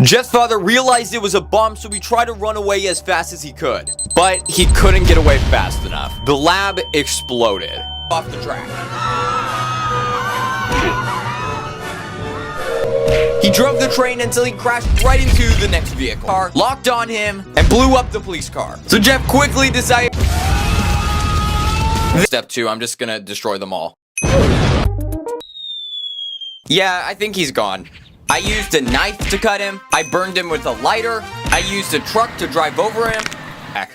Jeff's father realized it was a bomb, so he tried to run away as fast as he could. But he couldn't get away fast enough. The lab exploded. Off the track. He drove the train until he crashed right into the next vehicle. Car locked on him and blew up the police car. So Jeff quickly decided... Step 2, I'm just gonna destroy them all. Yeah, I think he's gone. I used a knife to cut him, I burned him with a lighter, I used a truck to drive over him,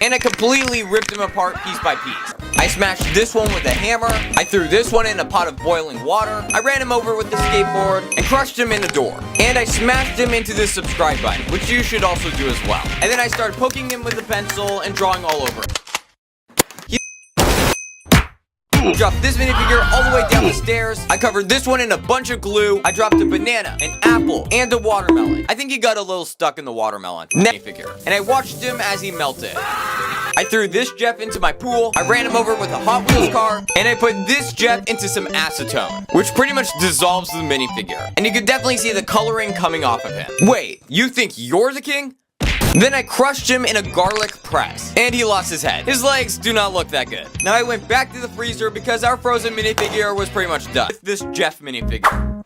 and I completely ripped him apart piece by piece. I smashed this one with a hammer, I threw this one in a pot of boiling water, I ran him over with the skateboard, and crushed him in the door. And I smashed him into the subscribe button, which you should also do as well. And then I started poking him with a pencil and drawing all over him. Dropped this minifigure all the way down the stairs. I covered this one in a bunch of glue. I dropped a banana, an apple, and a watermelon. I think he got a little stuck in the watermelon. Minifigure. And I watched him as he melted. I threw this Jeff into my pool. I ran him over with a Hot Wheels car. And I put this Jeff into some acetone, which pretty much dissolves the minifigure. And you could definitely see the coloring coming off of him. Wait, you think you're the king? Then I crushed him in a garlic press, and he lost his head. His legs do not look that good. Now I went back to the freezer because our frozen minifigure was pretty much done with this Jeff minifigure.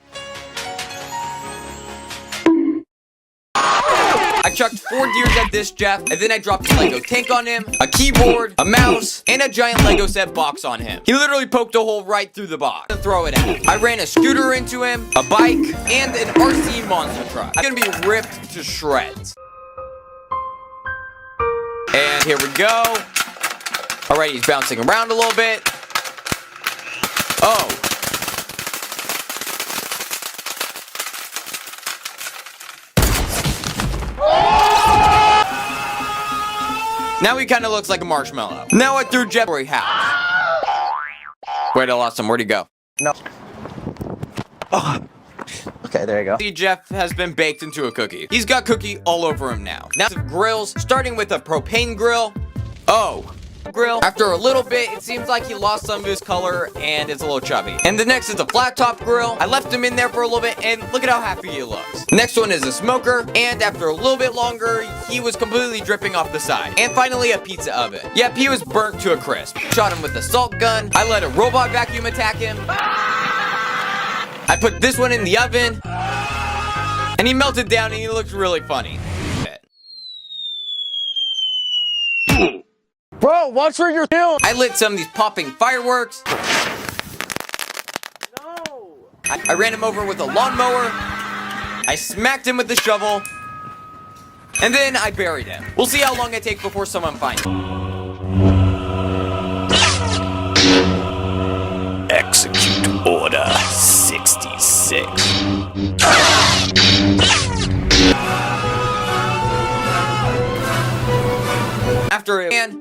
I chucked 4 deers at this Jeff, and then I dropped a Lego tank on him, a keyboard, a mouse, and a giant Lego set box on him. He literally poked a hole right through the box to throw it at. I ran a scooter into him, a bike, and an RC monster truck. I'm gonna be ripped to shreds. And here we go. Alright, he's bouncing around a little bit. Oh. Now he kind of looks like a marshmallow. Now I threw Jeff house. Wait, I lost him. Where'd he go? No. Oh. Okay, there you go. See, Jeff has been baked into a cookie. He's got cookie all over him now. Now grills, starting with a propane grill. Oh, grill. After a little bit, it seems like he lost some of his color and it's a little chubby. And the next is a flat top grill. I left him in there for a little bit and look at how happy he looks. Next one is a smoker, and after a little bit longer, he was completely dripping off the side. And finally, a pizza oven. Yep, he was burnt to a crisp. Shot him with a salt gun. I let a robot vacuum attack him. I put this one in the oven, and he melted down and he looked really funny. Bro, watch where you're doing. I lit some of these popping fireworks. No. I ran him over with a lawnmower. I smacked him with the shovel. And then I buried him. We'll see how long it takes before someone finds him. Execute Order 66. After it ran,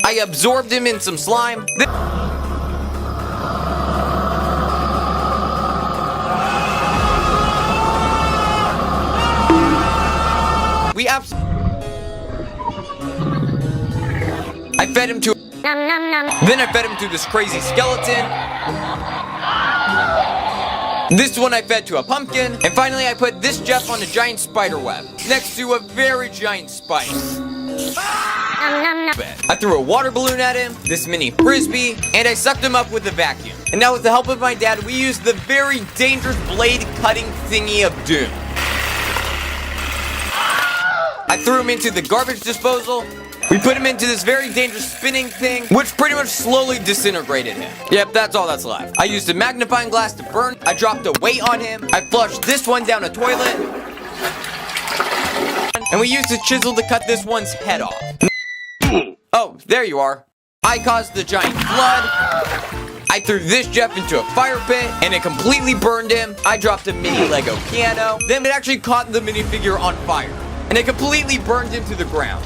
I absorbed him in some slime. I fed him to. Then I fed him to this crazy skeleton. This one I fed to a pumpkin. And finally I put this Jeff on a giant spider web next to a very giant spider. I threw a water balloon at him, this mini frisbee, and I sucked him up with a vacuum. And now with the help of my dad, we used the very dangerous blade cutting thingy of doom. I threw him into the garbage disposal. We put him into this very dangerous spinning thing, which pretty much slowly disintegrated him. Yep, that's all that's left. I used a magnifying glass to burn. I dropped a weight on him. I flushed this one down a toilet. And we used a chisel to cut this one's head off. Oh, there you are. I caused the giant flood. I threw this Jeff into a fire pit, and it completely burned him. I dropped a mini Lego piano. Then it actually caught the minifigure on fire, and it completely burned him to the ground.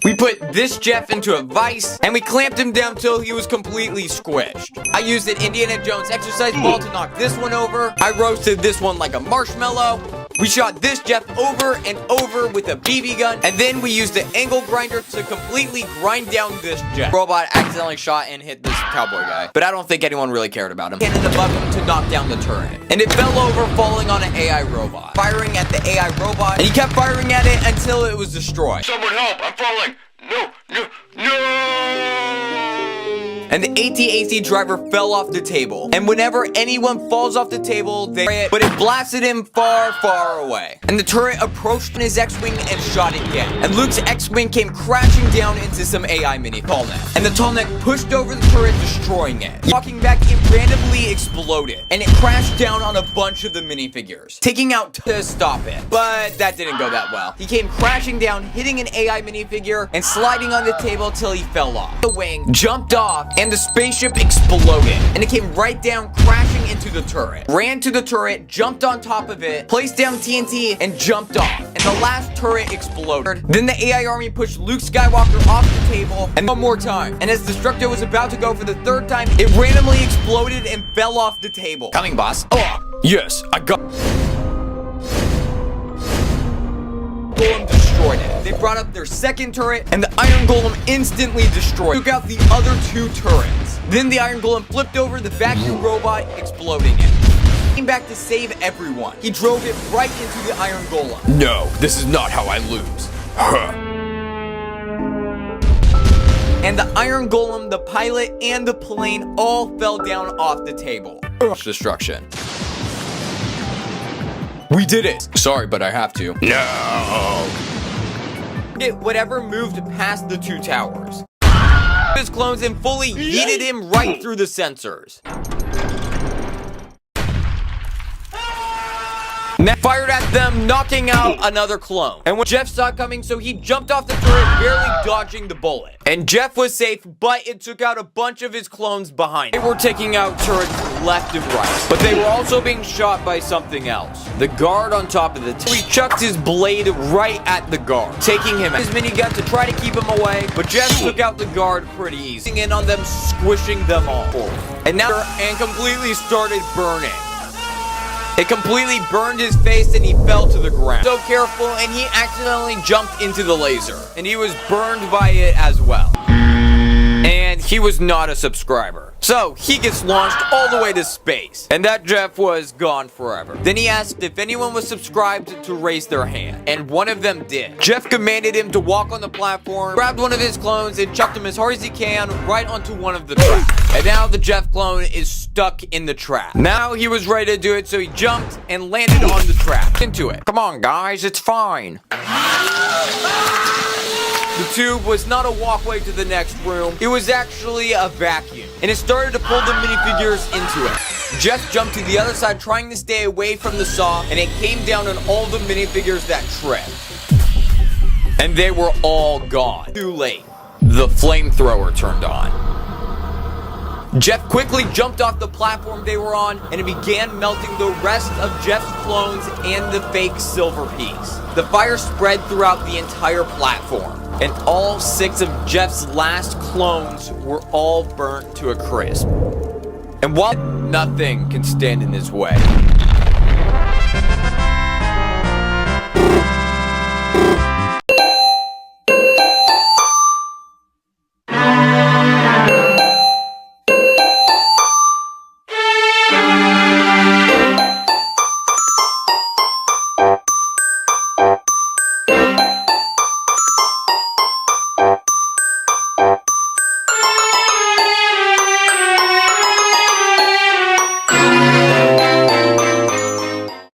We put this Jeff into a vise, and we clamped him down till he was completely squished. I used an Indiana Jones exercise ball to knock this one over. I roasted this one like a marshmallow. We shot this Jeff over and over with a BB gun, and then we used the angle grinder to completely grind down this Jeff. Robot accidentally shot and hit this cowboy guy, but I don't think anyone really cared about him. Hitting the button to knock down the turret, and it fell over, falling on an AI robot. Firing at the AI robot, and he kept firing at it until it was destroyed. Someone help! I'm falling! No! And the AT-AT driver fell off the table. And whenever anyone falls off the table, but it blasted him far, far away. And the turret approached his X-Wing and shot it again. And Luke's X-Wing came crashing down into some AI mini tallneck. And the tallneck pushed over the turret, destroying it. Walking back, it randomly exploded. And it crashed down on a bunch of the minifigures, taking out to stop it. But that didn't go that well. He came crashing down, hitting an AI minifigure, and sliding on the table till he fell off. The wing jumped off, and the spaceship exploded, and it came right down, crashing into the turret. Ran to the turret, jumped on top of it, placed down TNT, and jumped off. And the last turret exploded. Then the AI army pushed Luke Skywalker off the table, and one more time. And as Destructo was about to go for the third time, it randomly exploded and fell off the table. Coming, boss. Oh, Yes, I got... Golem destroyed it. They brought up their second turret, and the Iron Golem instantly destroyed it. Took out the other two turrets. Then the Iron Golem flipped over the vacuum robot, exploding it. Came back to save everyone. He drove it right into the Iron Golem. No, this is not how I lose. Huh. And the Iron Golem, the pilot, and the plane all fell down off the table. Destruction. We did it. Sorry, but I have to. No! It whatever moved past the two towers. His clones and fully yeeted him right through the sensors. Now fired at them, knocking out another clone. And when Jeff saw it coming, so he jumped off the turret, barely dodging the bullet. And Jeff was safe, but it took out a bunch of his clones behind him. They were taking out turrets left and right, but they were also being shot by something else. The guard on top of the he chucked his blade right at the guard, taking him out. His minigun to try to keep him away, but Jeff took out the guard pretty easy. In on them, squishing them all forward. And now and completely started burning. It completely burned his face and he fell to the ground. So careful, and he accidentally jumped into the laser. And he was burned by it as well. And he was not a subscriber. So he gets launched all the way to space. And that Jeff was gone forever. Then he asked if anyone was subscribed to raise their hand. And one of them did. Jeff commanded him to walk on the platform, grabbed one of his clones, and chucked him as hard as he can right onto one of the traps. And now the Jeff clone is stuck in the trap. Now he was ready to do it, so he jumped and landed on the trap. Into it. Come on, guys, it's fine. The tube was not a walkway to the next room. It was actually a vacuum. And it started to pull the minifigures into it. Jeff jumped to the other side, trying to stay away from the saw, and it came down on all the minifigures that tripped. And they were all gone. Too late. The flamethrower turned on. Jeff quickly jumped off the platform they were on, and it began melting the rest of Jeff's clones and the fake silver piece. The fire spread throughout the entire platform, and all 6 of Jeff's last clones were all burnt to a crisp. And while nothing can stand in his way,